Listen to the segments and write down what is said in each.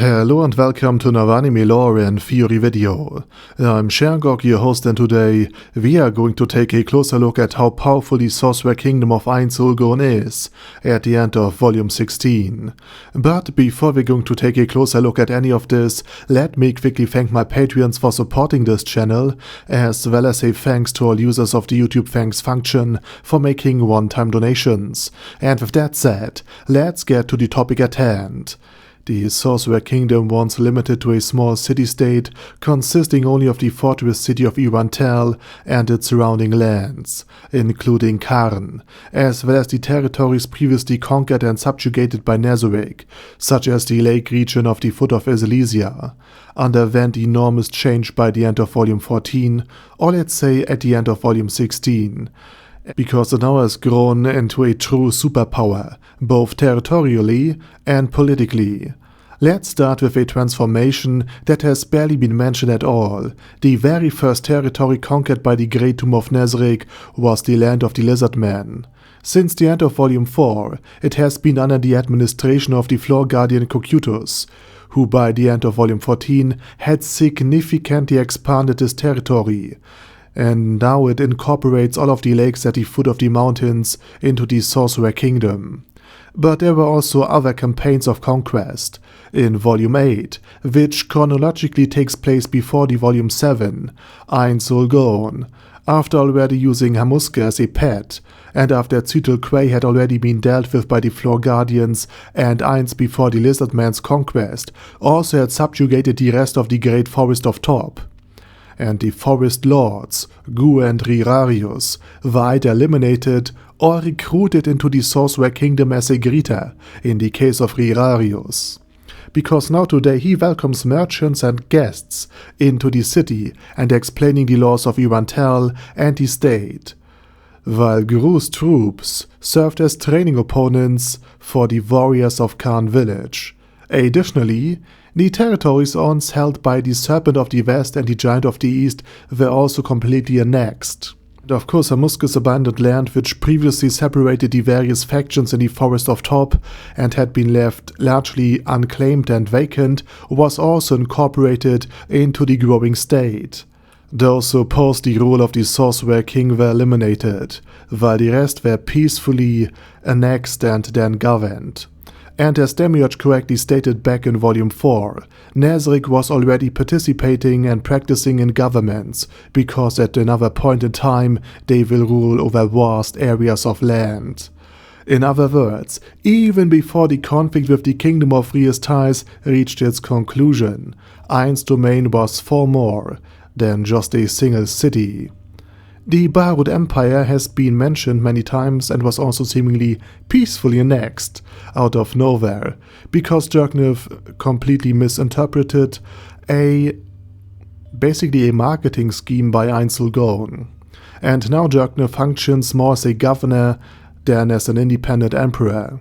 Hello and welcome to another anime lore and theory video. I'm Shergog, your host, and today we are going to take a closer look at how powerful the Sorcerer Kingdom of Ainz Ooal is at the end of Volume 16. But before we're going to take a closer look at any of this, let me quickly thank my Patreons for supporting this channel, as well as say thanks to all users of the YouTube thanks function for making one-time donations. And with that said, let's get to the topic at hand. The Sorcerer Kingdom, once limited to a small city-state consisting only of the fortress city of Irantel and its surrounding lands, including Karn, as well as the territories previously conquered and subjugated by Nezarec, such as the lake region of the foot of Izalesia, underwent enormous change by the end of Volume 14, or let's say at the end of Volume 16. Because it now has grown into a true superpower, both territorially and politically. Let's start with a transformation that has barely been mentioned at all. The very first territory conquered by the Great Tomb of Nezarec was the land of the Lizard Men. Since the end of Volume 4, it has been under the administration of the Floor Guardian Cocytus, who by the end of Volume 14 had significantly expanded this territory. And now it incorporates all of the lakes at the foot of the mountains into the Sorcerer Kingdom. But there were also other campaigns of conquest. In Volume 8, which chronologically takes place before the Volume 7, Ainz Ooal, after already using Hamuska as a pet, and after Cytl Quay had already been dealt with by the Floor Guardians, and Ainz before the Lizard Man's conquest also had subjugated the rest of the Great Forest of Top. And the Forest Lords, Gu and Rirarius, were either eliminated or recruited into the Sorcerer Kingdom as a greeter, in the case of Rirarius. Because now today he welcomes merchants and guests into the city and explaining the laws of Irantel and the state, while Guru's troops served as training opponents for the warriors of Karn village. Additionally, the territories once held by the Serpent of the West and the Giant of the East were also completely annexed. And of course, Hamuska's abandoned land, which previously separated the various factions in the Forest of Top and had been left largely unclaimed and vacant, was also incorporated into the growing state. Those who opposed the rule of the Sorcerer King were eliminated, while the rest were peacefully annexed and then governed. And as Demiurge correctly stated back in Volume 4, Nezarec was already participating and practicing in governments, because at another point in time they will rule over vast areas of land. In other words, even before the conflict with the Kingdom of Riestais reached its conclusion, Ainz domain was far more than just a single city. The Baharuth Empire has been mentioned many times and was also seemingly peacefully annexed out of nowhere, because Jerknev completely misinterpreted basically a marketing scheme by Ainz Ooal. And now Jerknev functions more as a governor than as an independent emperor.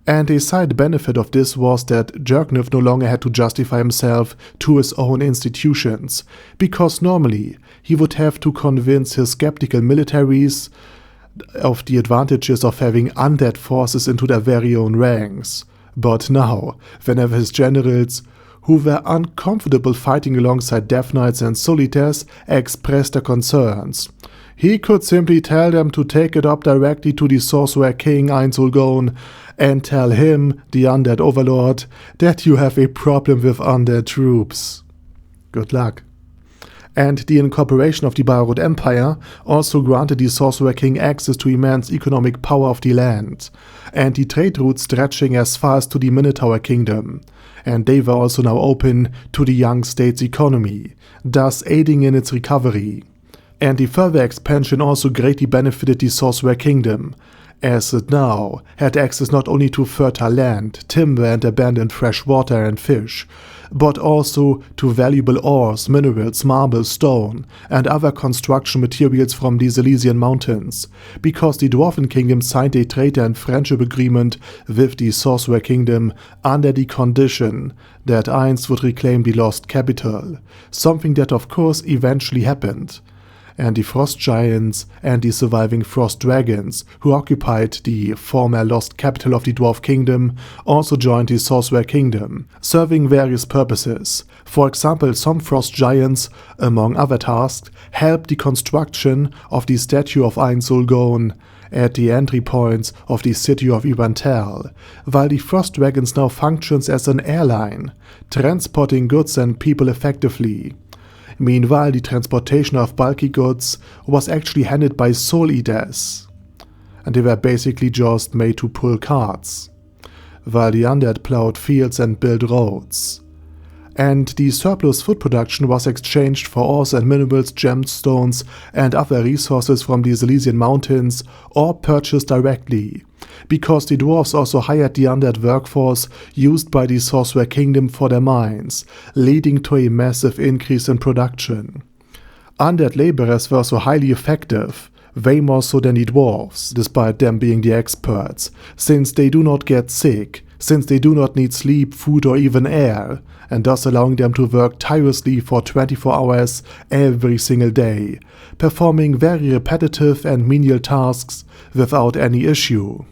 And a side benefit of this was that Jerknev no longer had to justify himself to his own institutions, because normally he would have to convince his skeptical militaries of the advantages of having undead forces into their very own ranks. But now, whenever his generals, who were uncomfortable fighting alongside Death Knights and Solitaires, expressed their concerns, he could simply tell them to take it up directly to the Sorcerer King Ainz Ooal and tell him, the Undead Overlord, that you have a problem with undead troops. Good luck. And the incorporation of the Baharuth Empire also granted the Sorcerer King access to immense economic power of the land, and the trade routes stretching as far as to the Minotaur Kingdom, and they were also now open to the young state's economy, thus aiding in its recovery. And the further expansion also greatly benefited the Sorcerer Kingdom, as it now had access not only to fertile land, timber and abundant fresh water and fish, but also to valuable ores, minerals, marble, stone, and other construction materials from the Silesian mountains, because the Dwarven Kingdom signed a trade and friendship agreement with the Sorcerer Kingdom under the condition that Ainz would reclaim the lost capital, something that of course eventually happened. and the Frost Giants and the surviving Frost Dragons, who occupied the former lost capital of the Dwarf Kingdom, also joined the Sorcerer Kingdom, serving various purposes. For example, some Frost Giants, among other tasks, helped the construction of the statue of Ainz Ooal at the entry points of the city of Ivantel, while the Frost Dragons now functions as an airline, transporting goods and people effectively. Meanwhile, the transportation of bulky goods was actually handled by Soul Eaters, and they were basically just made to pull carts, while the Undead plowed fields and built roads. And the surplus food production was exchanged for ores and minerals, gemstones, and other resources from the Silesian mountains, or purchased directly, because the dwarves also hired the undead workforce used by the Sorcerer Kingdom for their mines, leading to a massive increase in production. Undead laborers were so highly effective, way more so than the dwarves, despite them being the experts, since they do not get sick, since they do not need sleep, food or even air, and thus allowing them to work tirelessly for 24 hours every single day, performing very repetitive and menial tasks without any issue.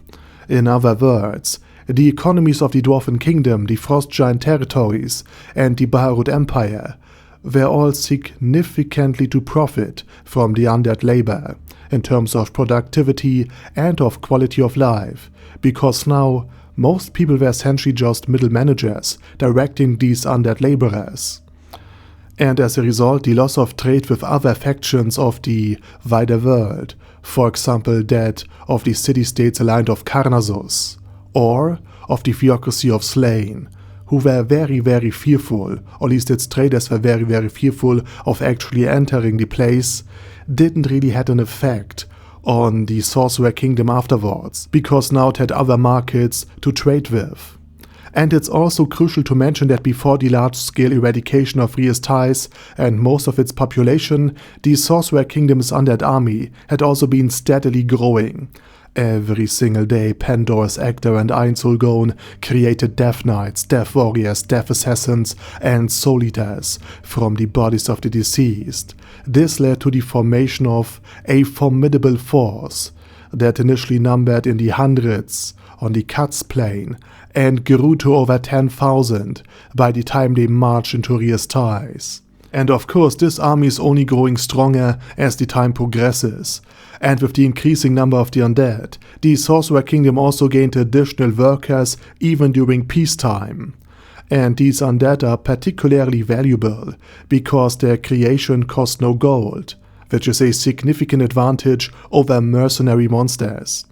In other words, the economies of the Dwarven Kingdom, the Frost Giant territories, and the Baharuth Empire were all significantly to profit from the undead labor, in terms of productivity and of quality of life, because now most people were essentially just middle managers directing these undead laborers. And as a result, the loss of trade with other factions of the wider world, for example that of the city-states aligned of Karnasus, or of the theocracy of Slain, who were very fearful, or at least its traders were very fearful of actually entering the place, didn't really have an effect on the Sorcerer Kingdom afterwards, because now it had other markets to trade with. And it's also crucial to mention that before the large-scale eradication of Rhea's ties and most of its population, the Sorcerer Kingdom's undead army had also been steadily growing. Every single day, Pandora's Actor and Ainz Ooal created Death Knights, Death Warriors, Death Assassins, and Soul Eaters from the bodies of the deceased. This led to the formation of a formidable force that initially numbered in the hundreds on the Cuts Plain and grew to over 10,000 by the time they marched into Rhea's ties. And of course, this army is only growing stronger as the time progresses. And with the increasing number of the undead, the Sorcerer Kingdom also gained additional workers even during peacetime. And these undead are particularly valuable because their creation costs no gold, which is a significant advantage over mercenary monsters.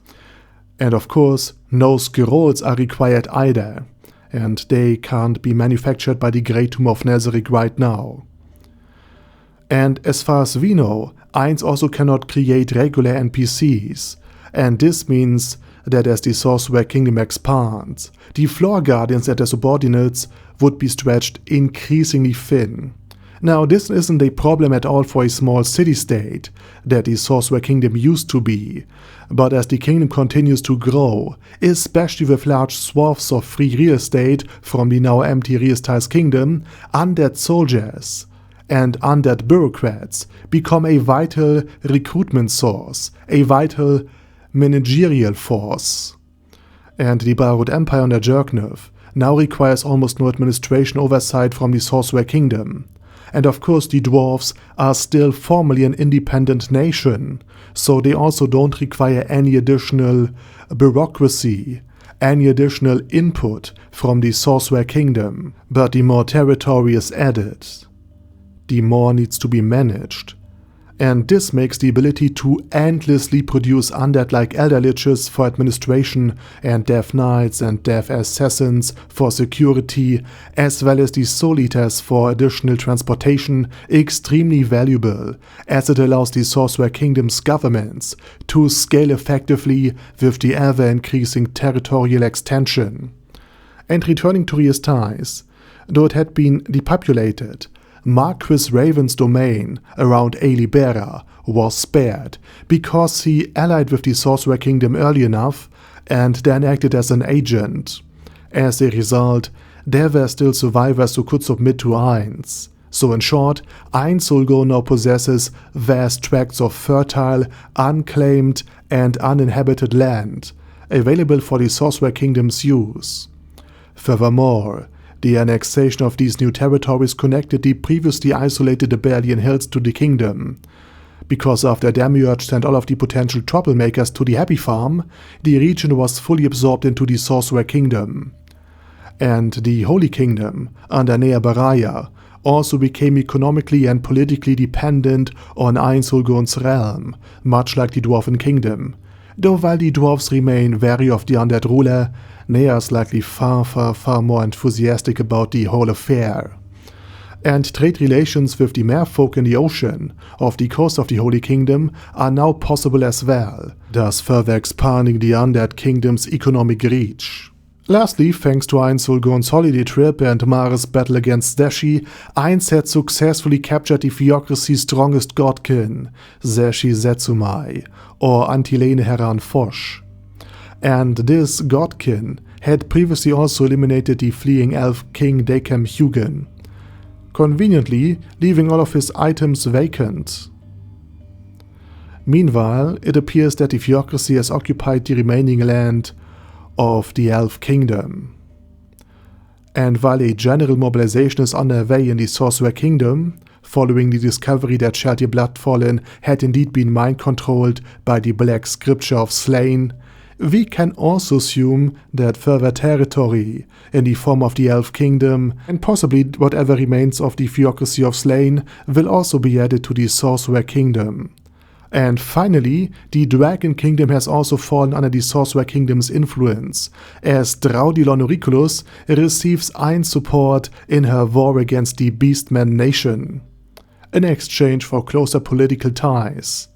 And of course, no scrolls are required either, and they can't be manufactured by the Great Tomb of Nazarick right now. And as far as we know, Ainz also cannot create regular NPCs, and this means that as the Sorcerer Kingdom expands, the Floor Guardians and their subordinates would be stretched increasingly thin. Now, this isn't a problem at all for a small city-state that the Sorcerer Kingdom used to be, but as the kingdom continues to grow, especially with large swaths of free real estate from the now empty Rhea's ties kingdom, undead soldiers and undead bureaucrats become a vital recruitment source, a vital managerial force. And the Baharuth Empire under Jerknov now requires almost no administration oversight from the Sorcerer Kingdom. And of course the dwarves are still formally an independent nation, so they also don't require any additional bureaucracy, any additional input from the Sorcerer Kingdom. But the more territory is added, the more needs to be managed. And this makes the ability to endlessly produce undead like Elder Liches for administration and Death Knights and Death Assassins for security, as well as the Soul Eaters for additional transportation, extremely valuable, as it allows the Sorcerer Kingdom's governments to scale effectively with the ever-increasing territorial extension. And returning to Rhea's ties, though it had been depopulated, Marquis Raven's domain around Aelibera was spared because he allied with the Sorcerer Kingdom early enough and then acted as an agent. As a result, there were still survivors who could submit to Ainz, So in short, Ainz Ooal now possesses vast tracts of fertile, unclaimed and uninhabited land, available for the Sorcerer Kingdom's use. Furthermore, the annexation of these new territories connected the previously isolated Abelian Hills to the kingdom. Because after Demiurge sent all of the potential troublemakers to the Happy Farm, the region was fully absorbed into the Sorcerer Kingdom. And the Holy Kingdom, under Nea Baraya, also became economically and politically dependent on Ainz Ooal's realm, much like the Dwarven Kingdom. Though while the dwarves remain wary of the undead ruler, Nea is likely far more enthusiastic about the whole affair. And trade relations with the merfolk in the ocean off the coast of the Holy Kingdom are now possible as well, thus further expanding the Undead Kingdom's economic reach. Lastly, thanks to Ainz Ooal's holiday trip and Mare's battle against Zeshi, Ainz had successfully captured the theocracy's strongest godkin, Zeshi Zetsumai, or Antilene Heran Fosh. And this godkin had previously also eliminated the fleeing elf king Dakem Hugin, conveniently leaving all of his items vacant. Meanwhile, it appears that the theocracy has occupied the remaining land of the Elf Kingdom. And while a general mobilization is underway in the Sorcerer Kingdom, following the discovery that Sheltir Bloodfallen had indeed been mind-controlled by the Black Scripture of Slain, we can also assume that further territory, in the form of the Elf Kingdom, and possibly whatever remains of the Theocracy of Slain, will also be added to the Sorcerer Kingdom. And finally, the Dragon Kingdom has also fallen under the Sorcerer Kingdom's influence, as Draudilon Auriculus receives Ainz support in her war against the Beastman nation, in exchange for closer political ties.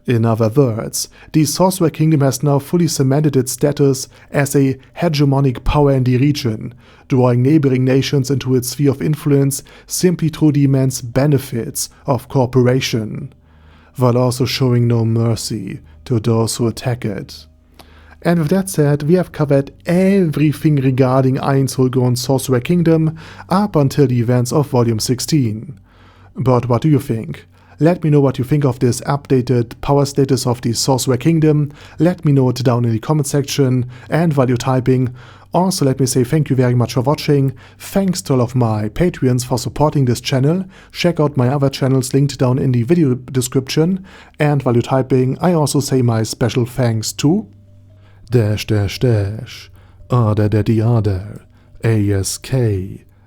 In other words, the Sorcerer Kingdom has now fully cemented its status as a hegemonic power in the region, drawing neighboring nations into its sphere of influence simply through the immense benefits of cooperation, while also showing no mercy to those who attack it. And with that said, we have covered everything regarding Ainz Ooal's Sorcerer Kingdom up until the events of Volume 16. But what do you think? Let me know what you think of this updated power status of the Sorcerer Kingdom. Let me know it down in the comment section, and while you're typing, also let me say thank you very much for watching. Thanks to all of my Patreons for supporting this channel. Check out my other channels linked down in the video description. And while you're typing, I also say my special thanks to Arder Daddy Arder, ASK,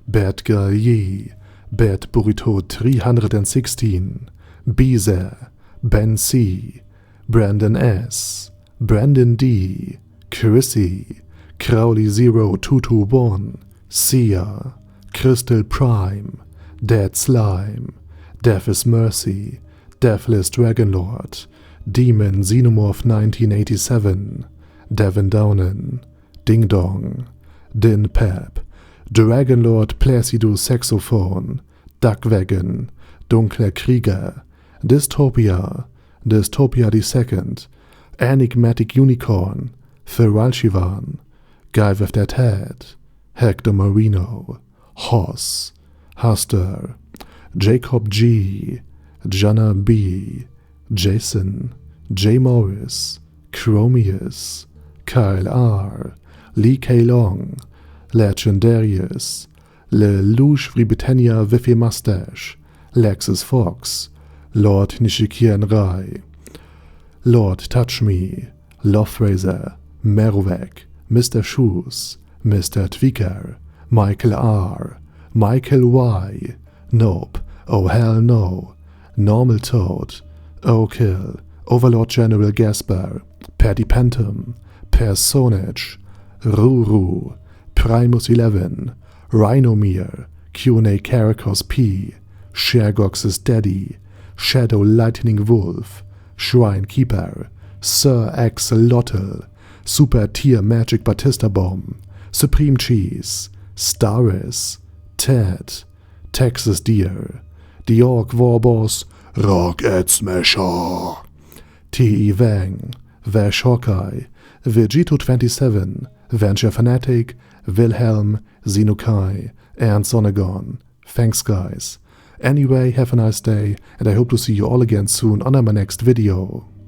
Bad Girl Yee, Bad Burrito 316, Beezer, Ben C, Brandon S, Brandon D, Chrissy, Crowley 0221, Sia, Crystal Prime, Dead Slime, Death is Mercy, Deathless Dragonlord, Demon Xenomorph 1987, Devin Downen, Ding Dong, Din Pep, Dragonlord Placidus Saxophone, Duckwagon, Dunkler Krieger, Dystopia, Dystopia II, Enigmatic Unicorn, Feralchivan, Guy with That Head, Hector Marino, Hoss, Huster, Jacob G, Jana B, Jason, J. Morris, Chromius, Kyle R, Lee K. Long, Legendarius, Le Louche Britannia with a Mustache, Lexus Fox, Lord Nishikian Rai, Lord Touch Me, Loftrazor, Merowek, Mr. Shoes, Mr. Tweaker, Michael R, Michael Y, Nope, Oh Hell No, Normal Toad, O'Kill, Overlord General Gasper, Paddy Pentum, Personage, Ruru, Primus 11, Rhinomere, Q&A Caracos P, Shergox's Daddy, Shadow Lightning Wolf, Shrine Keeper, Sir Axolotl, Super Tier Magic Batista Bomb, Supreme Cheese, Staris, Ted, Texas Deer, The Orc Warboss, Rocket Smasher, T.E. Wang, Vash Hawkeye, Vegito27, Venture Fanatic, Wilhelm, Xenokai, and Sonagon. Thanks guys. Anyway, have a nice day, and I hope to see you all again soon on my next video.